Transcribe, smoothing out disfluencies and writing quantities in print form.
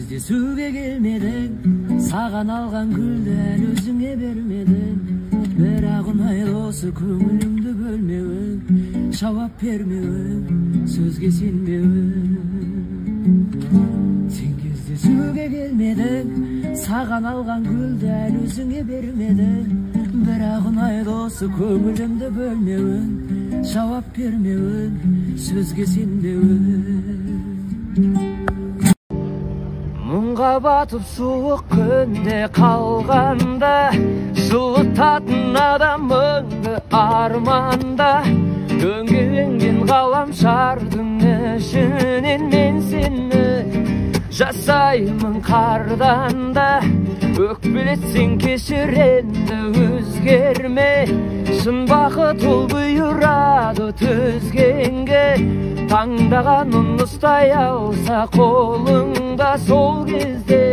кездесуге келмедің, саған алған гүлді әлі өзіңе бермедің. Бірақ ұнайды осы көңілімді бөлмеуің, жауап бермеуің, сөзге сенбеуің. Сен кездесуге келмедің, саған алған гүлді әлі өзіңе бермедің. Бірақ ұнайды осы көңілімді бөлмеуің, жауап бермеуің, сөзге сенбеуің. Мұңға батып суық күнде қалғанда, жылытатын адамыңды арманда. Дөңгеленген ғаламшардың ішінен мен сені жасаймын қардан да. Өкпелетсең кешір енді өзгерме, шын бақыт ол бұйырады төзгенге. Таңдағанын ұстай алса қолыңда, сол кезде